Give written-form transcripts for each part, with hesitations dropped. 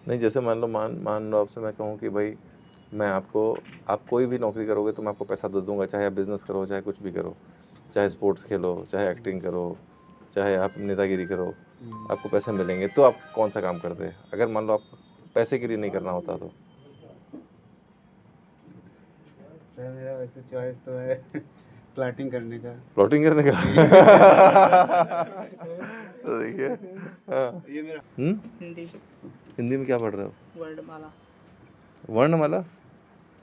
नहीं, जैसे मान लो मान लो आपसे मैं कहूँ कि भाई मैं आपको, आप कोई भी नौकरी करोगे तो मैं आपको पैसा दे दूँगा, चाहे आप बिज़नेस करो, चाहे कुछ भी करो, चाहे स्पोर्ट्स खेलो, चाहे एक्टिंग करो, चाहे आप नेतागिरी करो, आपको पैसे मिलेंगे। तो आप कौन-सा काम करते? अगर मान लो आप पैसे के लिए नहीं करना होता तो? सर मेरा वैसे चॉइस तो है प्लॉटिंग करने का। प्लॉटिंग करने का? तो देखिए, हाँ। ये मेरा हिंदी हिंदी में क्या पढ़ रहे हो? वर्णमाला। वर्णमाला?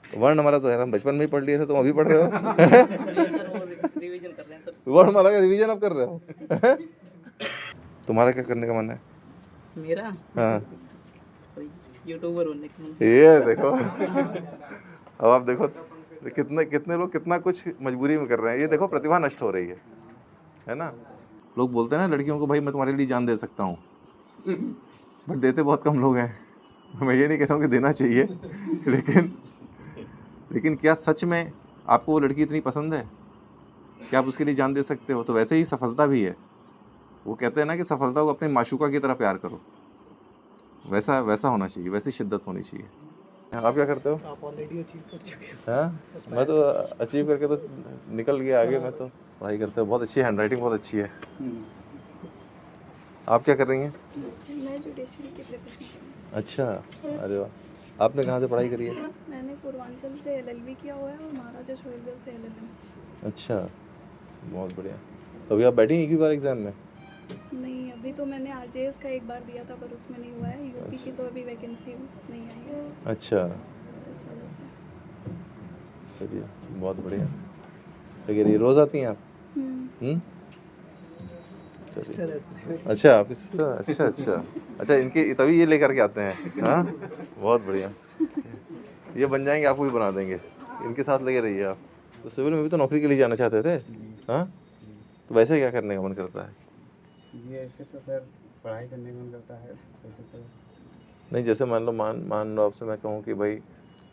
वर्णमाला तो यार हम बचपन में ही पढ़ लिए थे, तुम अभी पढ़ रहे हो? सर वो रिवीजन कर रहे हैं सर। वर्णमाला का रिवीजन अब कर रहे हो? तुम्हारा क्या करने का मन है? मेरा हाँ, यूट्यूबर बनने का मन। ये देखो। अब आप देखो कितने कितने लोग कितना कुछ मजबूरी में कर रहे हैं। ये देखो प्रतिभा नष्ट हो रही है ना। लोग बोलते हैं ना लड़कियों को, भाई मैं तुम्हारे लिए जान दे सकता हूँ, बट देते बहुत कम लोग हैं। मैं ये नहीं कह रहा हूँ कि देना चाहिए, लेकिन क्या सच में आपको वो लड़की इतनी पसंद है कि आप उसके लिए जान दे सकते हो? तो वैसे ही सफलता भी है। वो कहते हैं ना कि सफलता को अपनी माशूका की तरह प्यार करो, वैसा वैसा होना चाहिए, वैसी शिद्दत होनी चाहिए। आप क्या करते हो? आप ऑलरेडी अचीव कर चुके हैं। हाँ, मैं तो अचीव करके तो निकल गया आगे। मैं तो पढ़ाई करते हो, बहुत अच्छी हैंडराइटिंग बहुत अच्छी है। आप क्या कर रही हैं? मैं जुडिशरी की प्रिपरेशन कर रही हूँ। अच्छा, अरे वाह। आपने कहाँ से पढ़ाई करी है? मैंने पूर्वांचल से एलएलबी किया हुआ है और महाराजा सोहेलदेव से एलएलएम। अच्छा, बहुत बढ़िया। तो अभी आप बैठेंगे एक भी बार एग्जाम में? नहीं, अभी तो मैंने आरजेएस का एक बार दिया था पर उसमें नहीं हुआ है। यूपी की तो अभी वैकेंसी नहीं आई है, अच्छा, इस वजह से। चलिए बहुत बढ़िया। लेकिन ये रोज़ आती हैं आप? चलिए, अच्छा आपकी सिस्टर, अच्छा अच्छा अच्छा, इनके तभी ये लेकर के आते हैं। हाँ, बहुत बढ़िया। ये बन जाएंगे, आपको भी बना देंगे। इनके साथ लगे रहिए आप। तो सिविल में भी तो नौकरी के लिए जाना चाहते थे? हाँ, तो वैसे क्या करने का मन करता है? जी ऐसे तो सर पढ़ाई करने का मन करता है वैसे तो। नहीं, जैसे मान लो आपसे मैं कहूँ कि भाई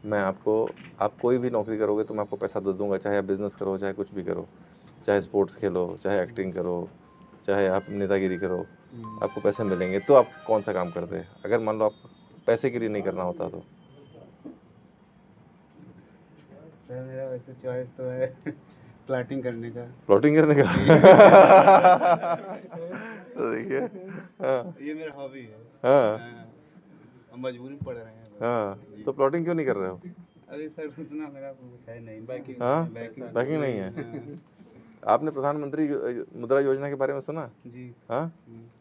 मैं आपको, आप कोई भी नौकरी करोगे तो मैं आपको पैसा दे दूँगा, चाहे आप बिज़नेस करो, चाहे कुछ भी करो, चाहे स्पोर्ट्स खेलो, चाहे एक्टिंग करो, चाहे आप नेतागिरी करो, आपको पैसे मिलेंगे। तो आप कौन-सा काम करते? अगर मान लो आप पैसे के लिए नहीं करना होता तो? सर मेरा वैसे चॉइस तो है प्लॉटिंग करने का। प्लॉटिंग करने का? तो देखिए, हाँ, ये मेरा हॉबी है। हाँ, हम मजबूरी में पढ़ रहे हैं बस। हाँ। तो प्लॉटिंग क्यों नहीं कर रहे हो? अरे सर उतना मेरा कुछ है नहीं। हाँ, बैकिंग बैकिंग नहीं है। आपने प्रधानमंत्री मुद्रा योजना के बारे में सुना? जी। हाँ,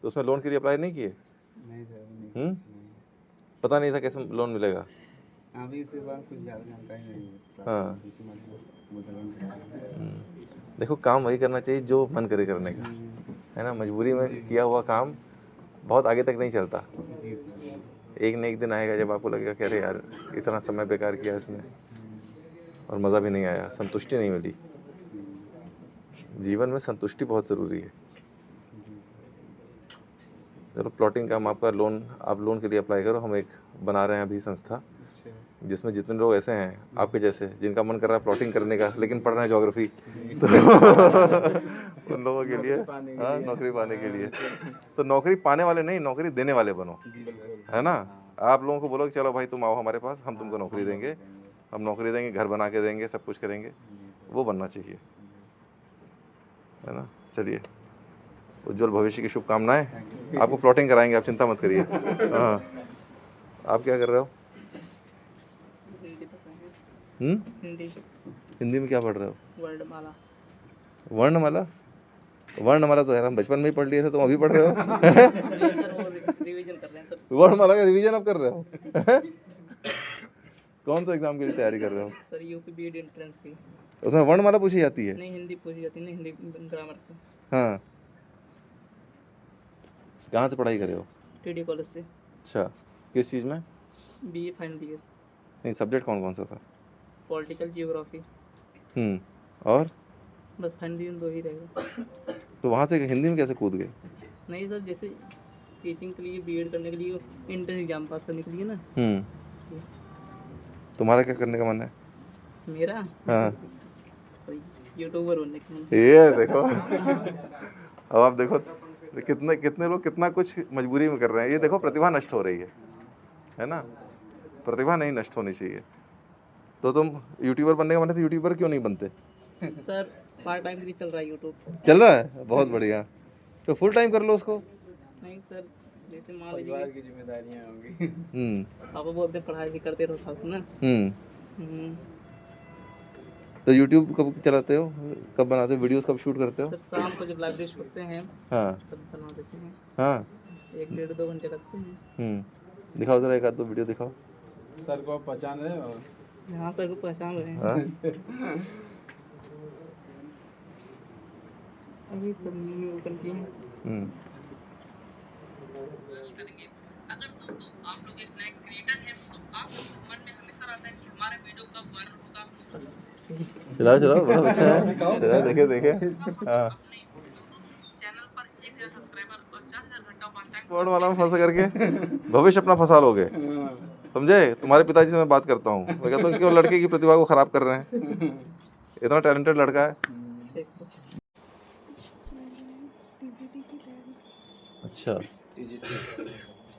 तो उसमें लोन के लिए अप्लाई नहीं किए? नहीं सर नहीं। पता नहीं था कैसे लोन मिलेगा? अभी इसके बाद कुछ ज़्यादा जानकारी नहीं है। हाँ। मतलब देखो काम वही करना चाहिए जो मन करे करने का, है ना। मजबूरी में किया हुआ काम बहुत आगे तक नहीं चलता। जी सर। एक न एक दिन आएगा जब आपको लगेगा कि अरे यार इतना समय बेकार किया इसमें और मज़ा भी नहीं आया, संतुष्टि नहीं मिली। जीवन में संतुष्टि बहुत ज़रूरी है। चलो प्लॉटिंग का हम आपका लोन, आप लोन के लिए अप्लाई करो। हम एक बना रहे हैं अभी संस्था, जिसमें जितने लोग ऐसे हैं आपके जैसे जिनका मन कर रहा है प्लॉटिंग करने का लेकिन पढ़ रहे हैं ज्योग्राफी, तो उन लोगों के लिए, हाँ, नौकरी पाने के लिए। तो नौकरी पाने वाले नहीं, नौकरी देने वाले बनो, है ना। आप लोगों को बोलो कि चलो भाई तुम आओ हमारे पास, हम तुमको नौकरी देंगे, हम नौकरी देंगे, घर बना के देंगे, सब कुछ करेंगे। वो बनना चाहिए, है ना। चलिए, उज्जवल भविष्य की शुभकामनाएं। आपको प्लॉटिंग कराएंगे, आप चिंता मत करिए। हाँ, आप क्या कर रहे हो? हिंदी पढ़ रहे हैं। हिंदी हिंदी में क्या पढ़ रहे हो? वर्णमाला। वर्णमाला? वर्णमाला तो यार हम बचपन में ही पढ़ लिए थे, तुम अभी पढ़ रहे हो? सर वो रिवीजन कर रहे हैं सर। वर्णमाला का रिवीजन अब कर रहे हो? कौन सा एग्जाम के लिए तैयारी कर रहे हो? सर यूपी बीएड एंट्रेंस की। उसमें वर्णमाला पूछी जाती है? नहीं, हिंदी पूछी जाती है ना, हिंदी ग्रामर से। हाँ, कहाँ से पढ़ाई करे हो? टीडी कॉलेज से। अच्छा, किस चीज़ में? BA final year. नहीं, सब्जेक्ट कौन कौन सा था? Political geography. और बस फाइनल ईयर 2 ही रहेगा। तो वहाँ से हिंदी में कैसे कूद गए? नहीं सर, जैसे टीचिंग के लिए, बीएड करने के लिए, एंट्रेंस एग्जाम पास करने के लिए ना। तुम्हारा क्या करने का मन है? मेरा हाँ, यूट्यूबर बनने का मन। ये देखो। अब आप देखो कितने कितने लोग कितना कुछ मजबूरी में कर रहे हैं। ये देखो प्रतिभा नष्ट हो रही है है ना, प्रतिभा नहीं नष्ट होनी चाहिए। तो तुम यूट्यूबर बनने का मन है तो यूट्यूबर क्यों नहीं बनते? सर पार्ट टाइम भी चल रहा है यूट्यूब। चल रहा है, बहुत बढ़िया। तो फुल टाइम कर लो उसको। नहीं सर, जैसे मान परिवार लीजिए की जिम्मेदारियां होंगी। पापा बोलते हैं पढ़ाई भी करते रहो साथ में ना। हम्म, तो यूट्यूब कब चलाते हो, कब बनाते हो वीडियोस, कब शूट करते हो? सर शाम को जब लाइब्रेरी छोड़ते हैं हाँ तब बना देते हैं। हाँ। 1 डेढ़ 2 घंटे लगते हैं। दिखाओ जरा एक आध दो वीडियो दिखाओ। सर को आप पहचान रहे हो? यहाँ सर को पहचान रहे हैं। हाँ अभी सब न्यू ओपन किए हैं। हम्म, अगर दोस्तों आप लोग एक नए क्रिएटर हैं तो आप लोग के मन में हमेशा रहता है कि हमारा वीडियो कब वायरल होगा। बस चलाओ चलाओ, बड़ा अच्छा है, चलाओ, देखे देखे। हाँ, अपने यूट्यूब चैनल पर 1000 सब्सक्राइबर और 4000 घंटा कंटेंट वर्ड वाला में फंस करके भविष्य अपना फंसा लोगे, समझे? तुम्हारे पिताजी से मैं बात करता हूँ, मैं कहता हूँ क्यों लड़के की प्रतिभा को खराब कर रहे हैं, इतना टैलेंटेड लड़का है। ठीक सर। टीजीटी की तैयारी अच्छा,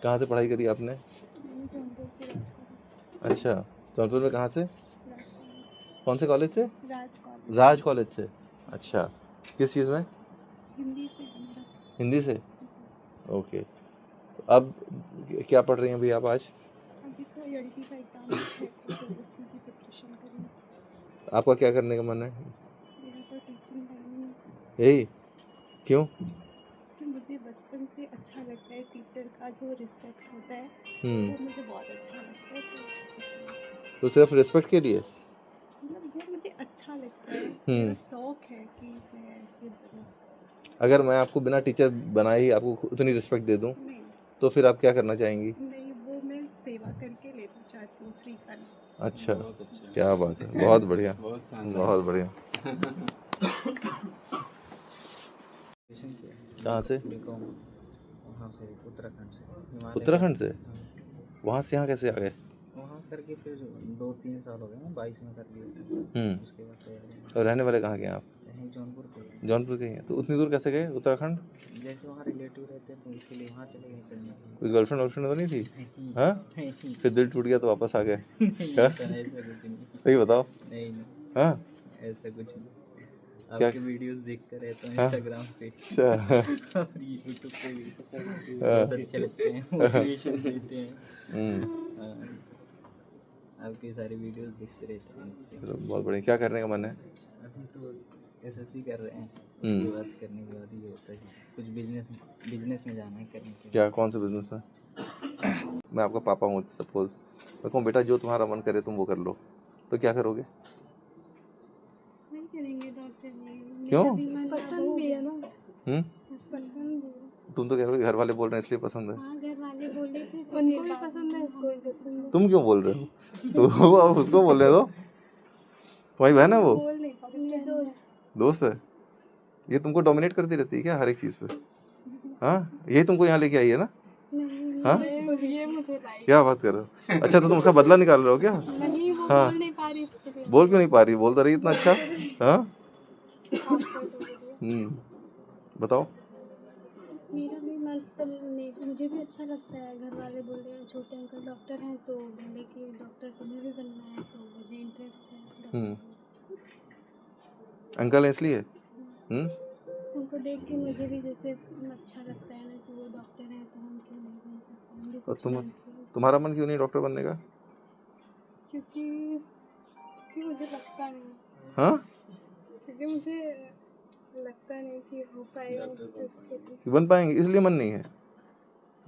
कहाँ से पढ़ाई करी आपने? मैंने जौनपुर से राज कॉलेज अच्छा, जौनपुर में कहाँ से? राज कॉलेज कौन से कॉलेज से? राज कॉलेज राज कॉलेज से। अच्छा, किस चीज़ में? हिंदी से है मेरा। हिंदी से। जी। ओके, तो अब क्या पढ़ रही हैं अभी आप आज? अभी तो ईआरटी का एग्ज़ाम है तो उसी की प्रिपरेशन करी। आपका क्या करने का मन है? मेरा तो टीचिंग लाइन में, यही, क्यों? कि मुझे बचपन से अच्छा लगता है टीचर का जो रिस्पेक्ट होता है हम्म, वो मुझे बहुत अच्छा लगता है, तो इसलिए तो सिर्फ रिस्पेक्ट के लिए? मतलब वो मुझे अच्छा लगता है, हम्म। मेरा शौक है कि मैं ऐसे बनूं। अगर मैं आपको बिना टीचर बनाए ही आपको उतनी रिस्पेक्ट दे दूं नहीं तो फिर आप क्या करना चाहेंगी? नहीं, वो मैं सेवा करके लेना चाहती हूँ, फ्री का नहीं। अच्छा, बहुत अच्छा, क्या बात है, बहुत बढ़िया, बहुत शानदार। बहुत बढ़िया। ग्रेजुएशन किया है। कहाँ से? बीकॉम वहाँ से, उत्तराखंड से। हिमालय उत्तराखंड से? हाँ। वहाँ से यहाँ कैसे आ गए? वहाँ करके फिर 2-3 साल हो गए ना, 22 में कर लिए थे। उसके बाद तैयारी और रहने वाले कहाँ के हैं आप? यहीं जौनपुर के हैं। जौनपुर के ही हैं, तो उतनी दूर कैसे गए उत्तराखंड? जैसे वहाँ रिलेटिव रहते हैं तो इसीलिए वहाँ चले गए करने के कोई गर्लफ्रेंड वर्लफ्रेंड तो नहीं थी? लिए। हाँ, नहीं, फिर दिल टूट गया तो वापस आ गए? नहीं, हाँ? ऐसा कुछ नहीं। सही बताओ। नहीं नहीं, हाँ, ऐसा कुछ नहीं। क्या? आपके वीडियोस देखते रहता हूँ हाँ? इंस्टाग्राम पे अच्छा। और यूट्यूब पे भी। हाँ। बहुत अच्छे लगते हैं, मोटिवेशन देते हैं। हम्म, हाँ, आपके सारे वीडियोस देखते रहते हैं उसपे। चलो बहुत बढ़िया। क्या करने का मन है? अभी तो एसएससी कर रहे हैं, हम्म। उसके बाद करने के बाद ये होता है कुछ बिजनेस में जाना है करने के लिए। क्या, कौन से बिजनेस में? मैं आपका पापा हूँ सपोज, मैं कहूँ बेटा जो तुम्हारा मन करे तुम वो कर लो, तो क्या करोगे? नहीं करेंगे डॉक्टर जी, क्यों? मेरा भी मन पसंद भी है ना। हम्म, पसंद भी है। तुम तो कह रहे हो घर वाले बोल रहे हैं इसलिए पसंद है। हाँ, घर वाले बोले थे तो उनको भी पसंद है, इसको भी पसंद है। तुम क्यों बोल रहे हो? तो आप उसको बोल रहे हो, तुम्हारी बहन है वो? बोल नहीं पाते, दोस्त। दोस्त है? ये तुमको डोमिनेट करती रहती है क्या हर एक चीज़ पे? हाँ, यही तुमको यहाँ लेके आई है ना? नहीं, हाँ? ये मुझे लाई। क्या बात कर रहे हो? अच्छा, तो तुम उसका बदला निकाल रहे हो क्या? नहीं, वो हाँ। बोल नहीं पा रही इसके लिए। बोल क्यों नहीं पा रही? बोल तो रही इतना अच्छा। हाँ, आप कर दो बोलिए। बताओ। मेरा भी मतलब मुझे भी अच्छा लगता है, घर वाले बोल रहे हैं छोटे अंकल डॉक्टर हैं तो बोले कि डॉक्टर तुम्हें भी बनना है, तो मुझे इंटरेस्ट है डॉक्टर। अंकल है इसलिए? उनको देख के मुझे भी जैसे अच्छा लगता है ना कि वो डॉक्टर हैं, तो हम क्यों नहीं बन सकते, हम भी और कुछ बनते हैं। तुम्हारा मन क्यों नहीं डॉक्टर बनने का? क्योंकि मुझे लगता नहीं, हाँ, क्योंकि मुझे लगता नहीं कि हो पाएगा मुझसे इसके लिए। कि बन पाएंगे इसलिए मन नहीं है?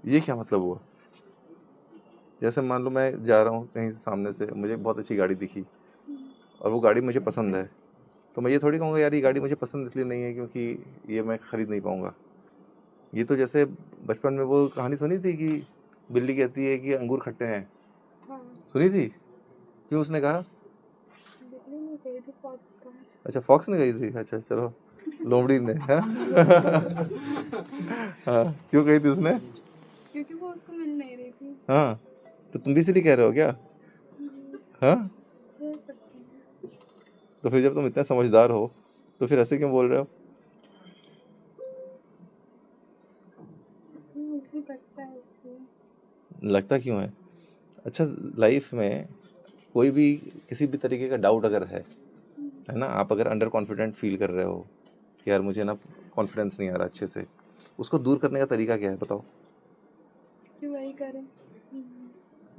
ये क्या मतलब हुआ? जैसे मान लो मैं जा रहा हूँ कहीं सामने से, मुझे बहुत अच्छी गाड़ी दिखी और वो गाड़ी मुझे पसंद है, तो मैं ये थोड़ी कहूँगा यार ये गाड़ी मुझे पसंद इसलिए नहीं है क्योंकि ये मैं खरीद नहीं पाऊँगा। ये तो जैसे बचपन में वो कहानी सुनी थी कि बिल्ली कहती है कि अंगूर खट्टे हैं, हाँ, सुनी थी? क्यों उसने कहा? बिल्ली नहीं कही थी, फॉक्स का। अच्छा, फॉक्स ने कही थी? अच्छा चलो, लोमड़ी ने। हाँ? हाँ, क्यों कही थी उसने? क्योंकि वो उसको मिल नहीं रही थी। हाँ, तो तुम भी इसलिए कह रहे हो क्या? हाँ, हो सकती है। तो फिर जब तुम इतने समझदार हो तो फिर ऐसे क्यों बोल रहे हो? मुझे लगता है इसलिए। लगता क्यों है? अच्छा, लाइफ में कोई भी किसी भी तरीके का डाउट अगर है ना, आप अगर अंडर कॉन्फिडेंट फील कर रहे हो कि यार मुझे ना कॉन्फिडेंस नहीं आ रहा अच्छे से, उसको दूर करने का तरीका क्या है बताओ? कि वही करें,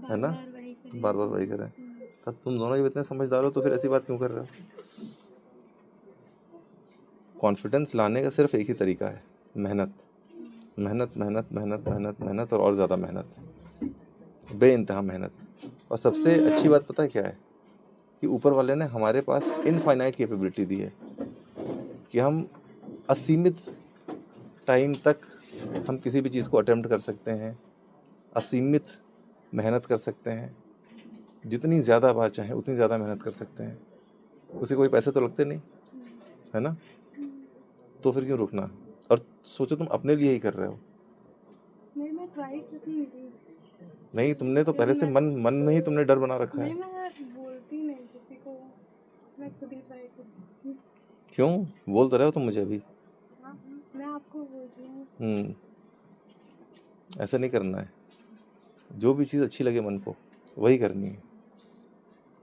है ना, बार-बार वही करें। बार बार वही करें। तब तुम दोनों जब इतने समझदार हो तो फिर ऐसी बात क्यों कर रहे हो? कॉन्फिडेंस लाने का सिर्फ एक ही तरीका है, मेहनत मेहनत मेहनत मेहनत मेहनत मेहनत और ज़्यादा मेहनत, बेइंतहा मेहनत। और सबसे अच्छी बात पता है क्या है? कि ऊपर वाले ने हमारे पास इनफाइनाइट कैपेबिलिटी दी है कि हम असीमित टाइम तक हम किसी भी चीज़ को अटेम्प्ट कर सकते हैं, असीमित मेहनत कर सकते हैं, जितनी ज़्यादा बार चाहें उतनी ज़्यादा मेहनत कर सकते हैं। उसे कोई पैसे तो लगते नहीं, है ना? तो फिर क्यों रुकना? और सोचो तुम अपने लिए ही कर रहे हो। नहीं, मैं ट्राई कर रही थी। नहीं, तुमने तो पहले से मन मन में ही तुमने डर बना रखा नहीं, है। मैं बोलती नहीं किसी को, मैं खुद ही ट्राई करती हूँ। क्यों बोल तो रहे हो तुम मुझे अभी? हाँ, मैं आपको बोल रही हूँ। ऐसा नहीं करना है। जो भी चीज़ अच्छी लगे मन को वही करनी है।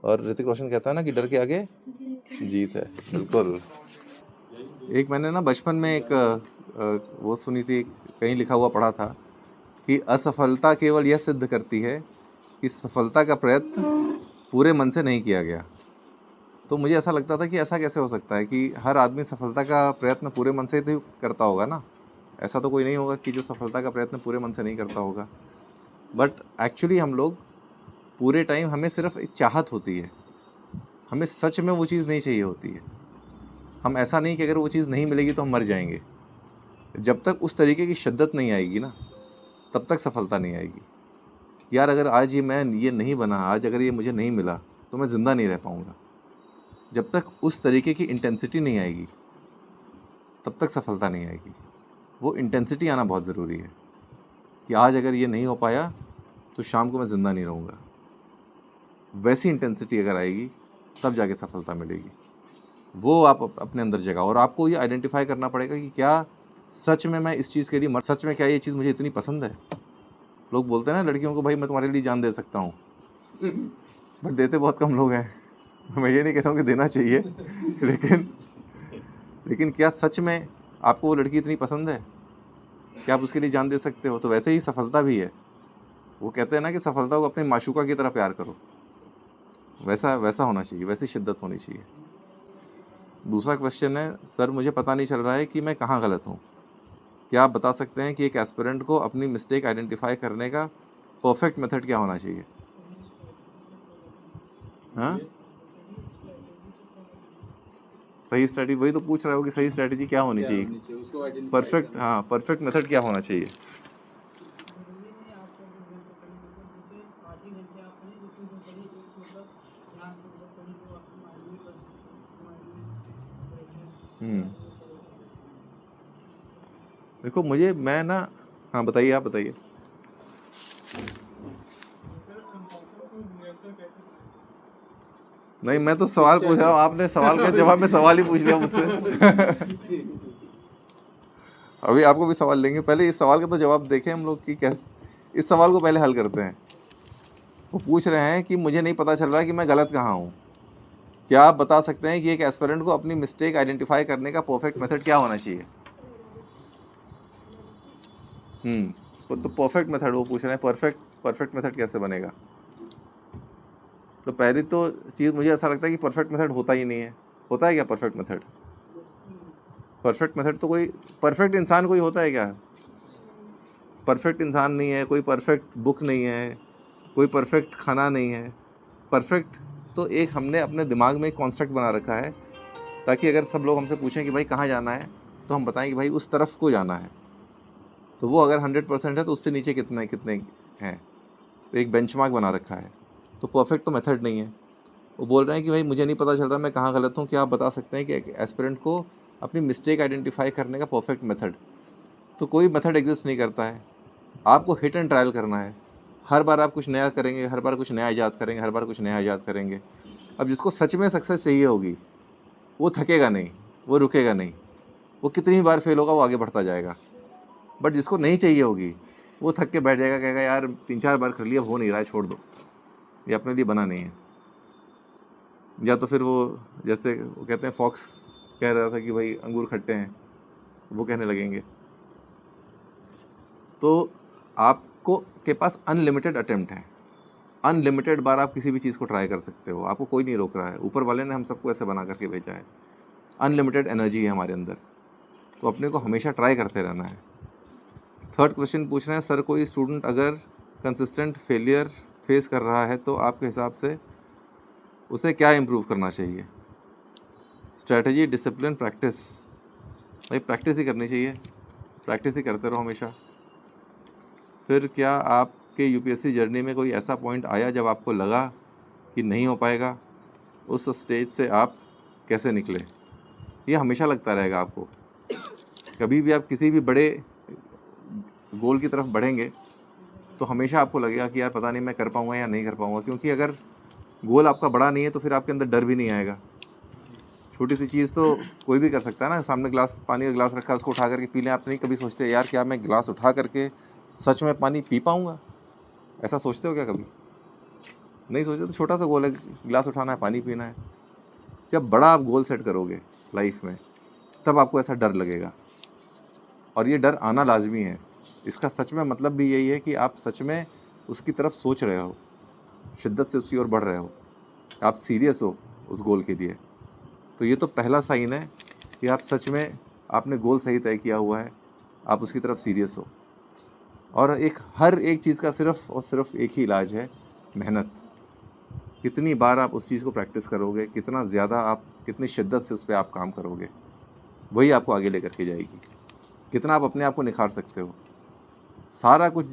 और ऋतिक रोशन कहता है ना कि डर के आगे जीत है। बिल्कुल। एक मैंने ना बचपन में एक वो सुनी थी, कहीं लिखा हुआ पढ़ा था कि असफलता केवल यह सिद्ध करती है कि सफलता का प्रयत्न पूरे मन से नहीं किया गया। तो मुझे ऐसा लगता था कि ऐसा कैसे हो सकता है कि हर आदमी सफलता का प्रयत्न पूरे मन से ही तो करता होगा ना। ऐसा तो कोई नहीं होगा कि जो सफलता का प्रयत्न पूरे मन से नहीं करता होगा। बट एक्चुअली हम लोग पूरे टाइम, हमें सिर्फ एक चाहत होती है, हमें सच में वो चीज़ नहीं चाहिए होती है। हम ऐसा नहीं कि अगर वो चीज़ नहीं मिलेगी तो हम मर जाएंगे। जब तक उस तरीके की शिद्दत नहीं आएगी ना, तब तक सफलता नहीं आएगी। यार अगर आज ये नहीं बना, आज अगर ये मुझे नहीं मिला तो मैं ज़िंदा नहीं रह पाऊँगा। जब तक उस तरीके की इंटेंसिटी नहीं आएगी तब तक सफलता नहीं आएगी। वो इंटेंसिटी आना बहुत ज़रूरी है कि आज अगर ये नहीं हो पाया तो शाम को मैं ज़िंदा नहीं रहूँगा। वैसी इंटेंसिटी अगर आएगी तब जाके सफलता मिलेगी। वो आप अपने अंदर जगाओ और आपको ये आइडेंटिफाई करना पड़ेगा कि क्या सच में मैं इस चीज़ के लिए सच में क्या ये चीज़ मुझे इतनी पसंद है। लोग बोलते हैं ना लड़कियों को, भाई मैं तुम्हारे लिए जान दे सकता हूँ, बट देते बहुत कम लोग हैं। मैं ये नहीं कह रहा हूँ कि देना चाहिए, लेकिन क्या सच में आपको वो लड़की इतनी पसंद है कि आप उसके लिए जान दे सकते हो? तो वैसे ही सफलता भी है। वो कहते हैं ना कि सफलता को अपने माशूका की तरह प्यार करो, वैसा होना चाहिए, वैसी शिद्दत होनी चाहिए। दूसरा क्वेश्चन है, सर मुझे पता नहीं चल रहा है कि मैं कहाँ गलत हूँ। क्या आप बता सकते हैं कि एक एस्पिरेंट को अपनी मिस्टेक आइडेंटिफाई करने का परफेक्ट मेथड क्या होना चाहिए? हाँ, सही स्ट्रैटेजी, वही तो पूछ रहे हो कि सही स्ट्रैटेजी क्या होनी चाहिए, परफेक्ट, हाँ परफेक्ट मेथड क्या होना चाहिए? देखो मुझे, मैं ना, हाँ बताइए, आप बताइए। नहीं, मैं तो सवाल पूछ रहा हूँ, आपने सवाल का जवाब में सवाल ही पूछ लिया मुझसे। अभी आपको भी सवाल लेंगे, पहले इस सवाल का तो जवाब देखें हम लोग कि कैसे, इस सवाल को पहले हल करते हैं। वो पूछ रहे हैं कि मुझे नहीं पता चल रहा कि मैं गलत कहाँ हूँ। क्या आप बता सकते हैं कि एक एस्पिरेंट को अपनी मिस्टेक आइडेंटिफाई करने का परफेक्ट मेथड क्या होना चाहिए? तो परफेक्ट मेथड वो पूछ रहे हैं, परफेक्ट मेथड कैसे बनेगा? तो पहली तो चीज़, मुझे ऐसा लगता है कि परफेक्ट मेथड होता ही नहीं है। होता है क्या परफेक्ट मेथड? परफेक्ट मेथड तो कोई परफेक्ट इंसान कोई होता है क्या? परफेक्ट इंसान नहीं है, कोई परफेक्ट बुक नहीं है, कोई परफेक्ट खाना नहीं है। परफेक्ट तो एक हमने अपने दिमाग में एक कॉन्सेप्ट बना रखा है, ताकि अगर सब लोग हमसे पूछें कि भाई कहाँ जाना है, तो हम बताएं कि भाई उस तरफ को जाना है। तो वो अगर 100% है तो उससे नीचे कितने कितने हैं, तो एक बेंचमार्क बना रखा है। तो परफेक्ट तो मेथड नहीं है। वो बोल रहे हैं कि भाई मुझे नहीं पता चल रहा मैं कहाँ गलत हूँ, क्या आप बता सकते हैं कि एक एस्पिरेंट को अपनी मिस्टेक आइडेंटिफाई करने का परफेक्ट मेथड? तो कोई मेथड एग्जिस्ट नहीं करता है। आपको हिट एंड ट्रायल करना है। हर बार आप कुछ नया करेंगे, हर बार कुछ नया ईजाद करेंगे, हर बार कुछ नया ईजाद करेंगे। अब जिसको सच में सक्सेस चाहिए होगी वो थकेगा नहीं, वो रुकेगा नहीं, वो कितनी बार फेल होगा वो आगे बढ़ता जाएगा। बट जिसको नहीं चाहिए होगी वो थक के बैठ जाएगा, कहेगा यार 3-4 बार कर लिया, हो नहीं रहा है, छोड़ दो। ये अपने लिए बना नहीं है। या तो फिर वो जैसे वो कहते हैं फॉक्स कह रहा था कि भाई अंगूर खट्टे हैं, वो कहने लगेंगे। तो आपको के पास अनलिमिटेड अटेम्प्ट है, अनलिमिटेड बार आप किसी भी चीज़ को ट्राई कर सकते हो, आपको कोई नहीं रोक रहा है। ऊपर वाले ने हम सबको ऐसे बना करके भेजा है, अनलिमिटेड एनर्जी है हमारे अंदर, तो अपने को हमेशा ट्राई करते रहना है। थर्ड क्वेश्चन पूछ रहे हैं, सर कोई स्टूडेंट अगर कंसिस्टेंट फेलियर फेस कर रहा है तो आपके हिसाब से उसे क्या इम्प्रूव करना चाहिए? Strategy, discipline, practice. भाई प्रैक्टिस ही करनी चाहिए, प्रैक्टिस ही करते रहो हमेशा। फिर क्या आपके यूपीएससी जर्नी में कोई ऐसा पॉइंट आया जब आपको लगा कि नहीं हो पाएगा? उस स्टेज से आप कैसे निकले? ये हमेशा लगता रहेगा आपको। कभी भी आप किसी भी बड़े गोल की तरफ बढ़ेंगे तो हमेशा आपको लगेगा कि यार पता नहीं मैं कर पाऊँगा या नहीं कर पाऊँगा, क्योंकि अगर गोल आपका बड़ा नहीं है तो फिर आपके अंदर डर भी नहीं आएगा। छोटी सी चीज़ तो कोई भी कर सकता है ना, सामने गिलास पानी का गिलास रखा है उसको उठा करके पी लें। आप नहीं कभी सोचते यार क्या मैं गिलास उठा करके सच में पानी पी पाऊँगा? ऐसा सोचते हो क्या कभी? नहीं सोचते। तो छोटा सा गोल है, गिलास उठाना है, पानी पीना है। जब बड़ा आप गोल सेट करोगे लाइफ में तब आपको ऐसा डर लगेगा, और ये डर आना लाजमी है। इसका सच में मतलब भी यही है कि आप सच में उसकी तरफ सोच रहे हो, शिद्दत से उसकी ओर बढ़ रहे हो, आप सीरियस हो उस गोल के लिए। तो ये तो पहला साइन है कि आप सच में आपने गोल सही तय किया हुआ है, आप उसकी तरफ सीरियस हो। और हर एक चीज़ का सिर्फ़ और सिर्फ एक ही इलाज है, मेहनत। कितनी बार आप उस चीज़ को प्रैक्टिस करोगे, कितना ज़्यादा आप कितनी शिद्दत से उस पर आप काम करोगे, वही आपको आगे लेकर के जाएगी। कितना आप अपने आप को निखार सकते हो। सारा कुछ,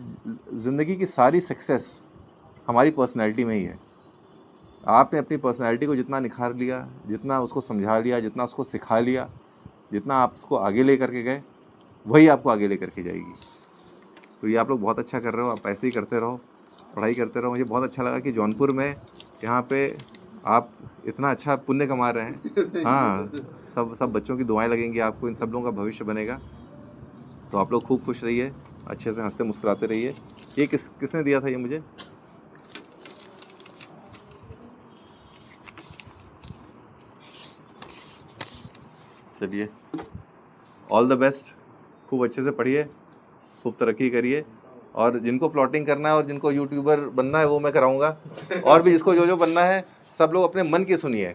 ज़िंदगी की सारी सक्सेस हमारी पर्सनैलिटी में ही है। आपने अपनी पर्सनैलिटी को जितना निखार लिया, जितना उसको समझा लिया, जितना उसको सिखा लिया, जितना आप उसको आगे ले करके गए, वही आपको आगे ले करके जाएगी। तो ये आप लोग बहुत अच्छा कर रहे हो, आप ऐसे ही करते रहो, पढ़ाई करते रहो। मुझे बहुत अच्छा लगा कि जौनपुर में यहाँ पे आप इतना अच्छा पुण्य कमा रहे हैं। हाँ, सब बच्चों की दुआएं लगेंगी आपको, इन सब लोगों का भविष्य बनेगा। तो आप लोग खूब खुश रहिए, अच्छे से हंसते मुस्कुराते रहिए। ये किसने दिया था ये मुझे? चलिए, ऑल द बेस्ट, खूब अच्छे से पढ़िए, खूब तरक्की करिए। और जिनको प्लॉटिंग करना है और जिनको यूट्यूबर बनना है वो मैं कराऊंगा, और भी जिसको जो बनना है, सब लोग अपने मन की सुनिए,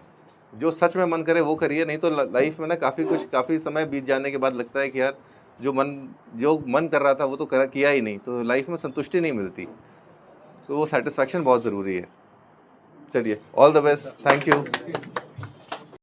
जो सच में मन करे वो करिए। नहीं तो लाइफ में ना काफ़ी समय बीत जाने के बाद लगता है कि यार जो मन कर रहा था वो तो किया ही नहीं, तो लाइफ में संतुष्टि नहीं मिलती। तो वो सेटिस्फैक्शन बहुत ज़रूरी है। चलिए, all the best, thank you.